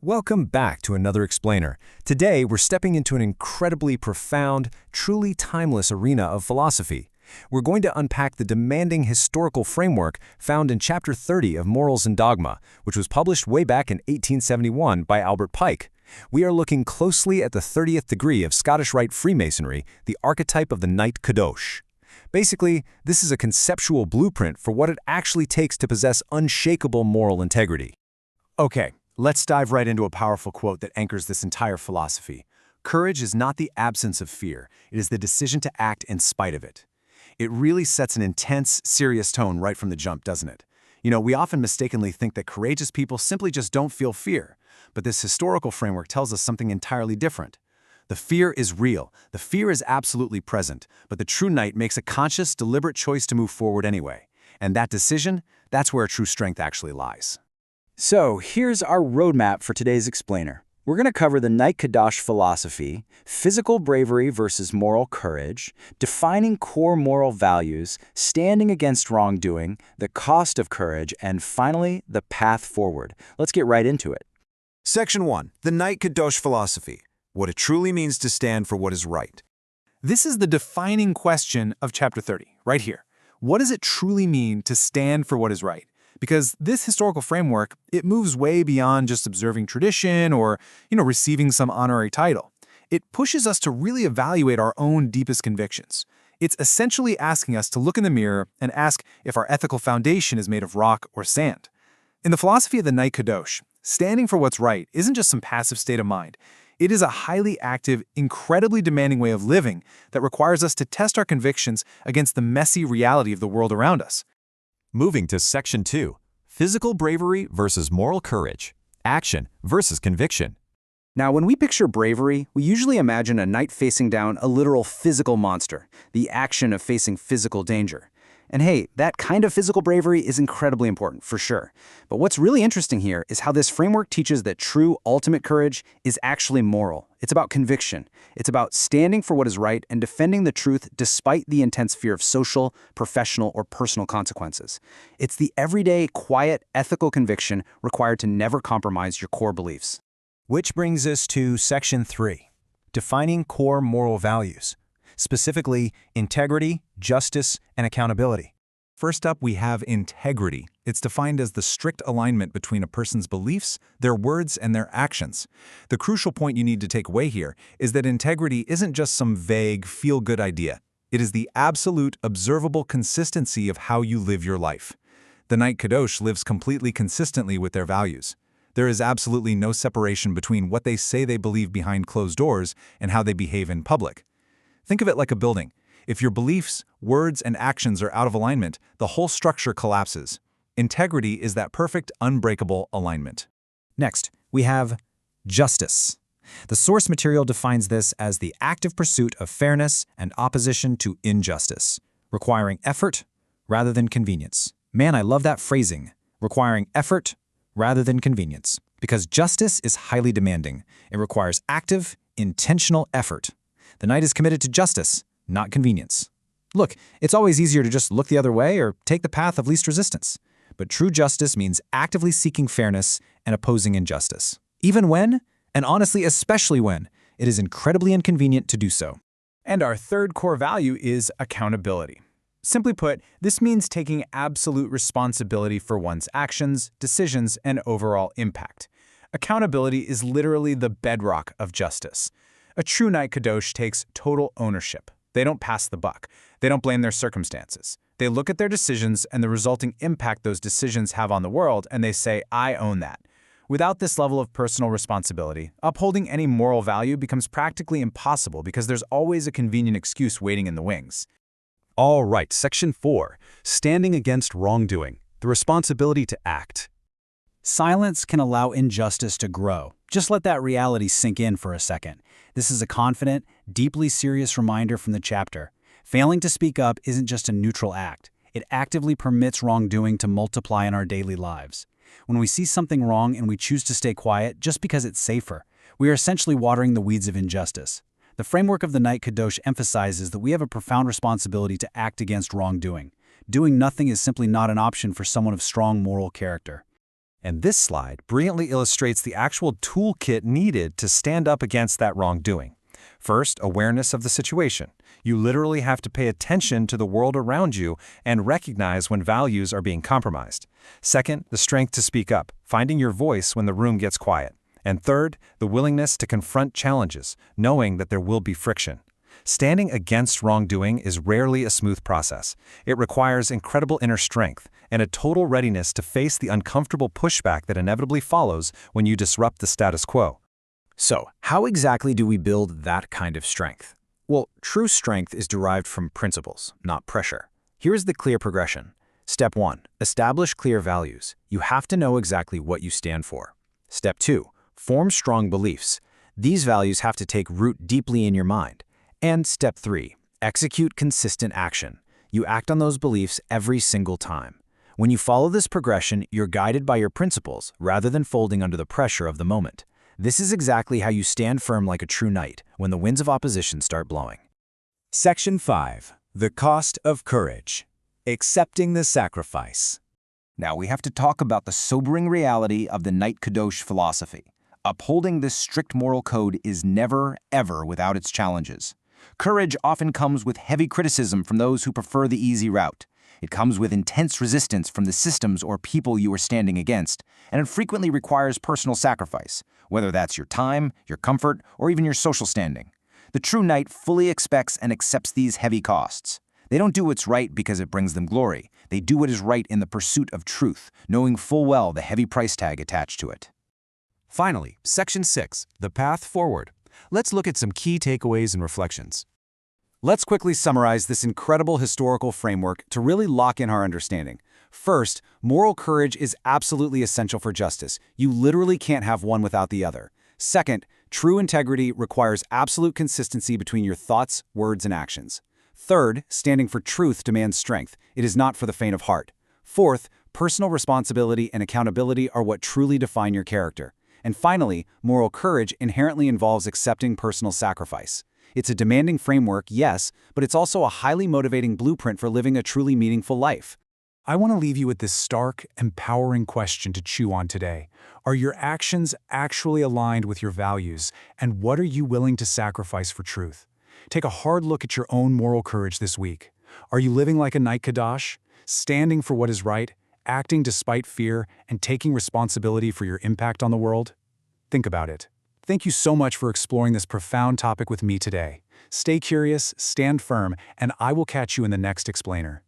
Welcome back to another explainer. Today, we're stepping into an incredibly profound, truly timeless arena of philosophy. We're going to unpack the demanding historical framework found in Chapter 30 of Morals and Dogma, which was published way back in 1871 by Albert Pike. We are looking closely at the 30th degree of Scottish Rite Freemasonry, the archetype of the Knight Kadosh. Basically, this is a conceptual blueprint for what it actually takes to possess unshakable moral integrity. Okay, let's dive right into a powerful quote that anchors this entire philosophy. Courage is not the absence of fear, it is the decision to act in spite of it. It really sets an intense, serious tone right from the jump, doesn't it? We often mistakenly think that courageous people simply just don't feel fear, but this historical framework tells us something entirely different. The fear is real, the fear is absolutely present, but the true knight makes a conscious, deliberate choice to move forward anyway. And that decision, that's where true strength actually lies. So here's our roadmap for today's explainer. We're going to cover the Knight Kadosh philosophy, physical bravery versus moral courage, defining core moral values, standing against wrongdoing, the cost of courage, and finally, the path forward. Let's get right into it. Section 1. The Knight Kadosh philosophy. What it truly means to stand for what is right. This is the defining question of Chapter 30, right here. What does it truly mean to stand for what is right? Because this historical framework, it moves way beyond just observing tradition or, receiving some honorary title. It pushes us to really evaluate our own deepest convictions. It's essentially asking us to look in the mirror and ask if our ethical foundation is made of rock or sand. In the philosophy of the Knight Kadosh, standing for what's right isn't just some passive state of mind. It is a highly active, incredibly demanding way of living that requires us to test our convictions against the messy reality of the world around us. Moving to Section 2, Physical Bravery versus Moral Courage, Action versus Conviction. Now, when we picture bravery, we usually imagine a knight facing down a literal physical monster, the action of facing physical danger. And hey, that kind of physical bravery is incredibly important, for sure. But what's really interesting here is how this framework teaches that true, ultimate courage is actually moral. It's about conviction. It's about standing for what is right and defending the truth despite the intense fear of social, professional, or personal consequences. It's the everyday, quiet, ethical conviction required to never compromise your core beliefs. Which brings us to Section 3, Defining Core Moral Values, specifically integrity, justice, and accountability. First up, we have integrity. It's defined as the strict alignment between a person's beliefs, their words, and their actions. The crucial point you need to take away here is that integrity isn't just some vague, feel-good idea. It is the absolute, observable consistency of how you live your life. The Knight Kadosh lives completely consistently with their values. There is absolutely no separation between what they say they believe behind closed doors and how they behave in public. Think of it like a building. If your beliefs, words, and actions are out of alignment, the whole structure collapses. Integrity is that perfect, unbreakable alignment. Next, we have justice. The source material defines this as the active pursuit of fairness and opposition to injustice, requiring effort rather than convenience. Man, I love that phrasing, requiring effort rather than convenience, because justice is highly demanding. It requires active, intentional effort. The knight is committed to justice, not convenience. Look, it's always easier to just look the other way or take the path of least resistance. But true justice means actively seeking fairness and opposing injustice, even when, and honestly especially when, it is incredibly inconvenient to do so. And our third core value is accountability. Simply put, this means taking absolute responsibility for one's actions, decisions, and overall impact. Accountability is literally the bedrock of justice. A true Knight Kadosh takes total ownership. They don't pass the buck. They don't blame their circumstances. They look at their decisions and the resulting impact those decisions have on the world, and they say, I own that. Without this level of personal responsibility, upholding any moral value becomes practically impossible because there's always a convenient excuse waiting in the wings. All right, Section 4, Standing Against Wrongdoing, the Responsibility to Act. Silence can allow injustice to grow. Just let that reality sink in for a second. This is a confident, deeply serious reminder from the chapter. Failing to speak up isn't just a neutral act. It actively permits wrongdoing to multiply in our daily lives. When we see something wrong and we choose to stay quiet just because it's safer, we are essentially watering the weeds of injustice. The framework of the Knight Kadosh emphasizes that we have a profound responsibility to act against wrongdoing. Doing nothing is simply not an option for someone of strong moral character. And this slide brilliantly illustrates the actual toolkit needed to stand up against that wrongdoing. First, awareness of the situation. You literally have to pay attention to the world around you and recognize when values are being compromised. Second, the strength to speak up, finding your voice when the room gets quiet. And third, the willingness to confront challenges, knowing that there will be friction. Standing against wrongdoing is rarely a smooth process. It requires incredible inner strength and a total readiness to face the uncomfortable pushback that inevitably follows when you disrupt the status quo. So, how exactly do we build that kind of strength? Well, true strength is derived from principles, not pressure. Here's the clear progression. Step 1. Establish clear values. You have to know exactly what you stand for. Step 2. Form strong beliefs. These values have to take root deeply in your mind. And Step 3. Execute consistent action. You act on those beliefs every single time. When you follow this progression, you're guided by your principles rather than folding under the pressure of the moment. This is exactly how you stand firm like a true knight when the winds of opposition start blowing. Section 5. The cost of courage. Accepting the sacrifice. Now we have to talk about the sobering reality of the Knight Kadosh philosophy. Upholding this strict moral code is never, ever without its challenges. Courage often comes with heavy criticism from those who prefer the easy route. It comes with intense resistance from the systems or people you are standing against, and it frequently requires personal sacrifice, whether that's your time, your comfort, or even your social standing. The true knight fully expects and accepts these heavy costs. They don't do what's right because it brings them glory. They do what is right in the pursuit of truth, knowing full well the heavy price tag attached to it. Finally, Section 6. The path forward. Let's look at some key takeaways and reflections. Let's quickly summarize this incredible historical framework to really lock in our understanding. First, moral courage is absolutely essential for justice. You literally can't have one without the other. Second, true integrity requires absolute consistency between your thoughts, words, and actions. Third, standing for truth demands strength. It is not for the faint of heart. Fourth, personal responsibility and accountability are what truly define your character. And finally, moral courage inherently involves accepting personal sacrifice. It's a demanding framework, yes, but it's also a highly motivating blueprint for living a truly meaningful life. I want to leave you with this stark, empowering question to chew on today. Are your actions actually aligned with your values, and what are you willing to sacrifice for truth? Take a hard look at your own moral courage this week. Are you living like a Knight Kadosh, standing for what is right, acting despite fear, and taking responsibility for your impact on the world? Think about it. Thank you so much for exploring this profound topic with me today. Stay curious, stand firm, and I will catch you in the next explainer.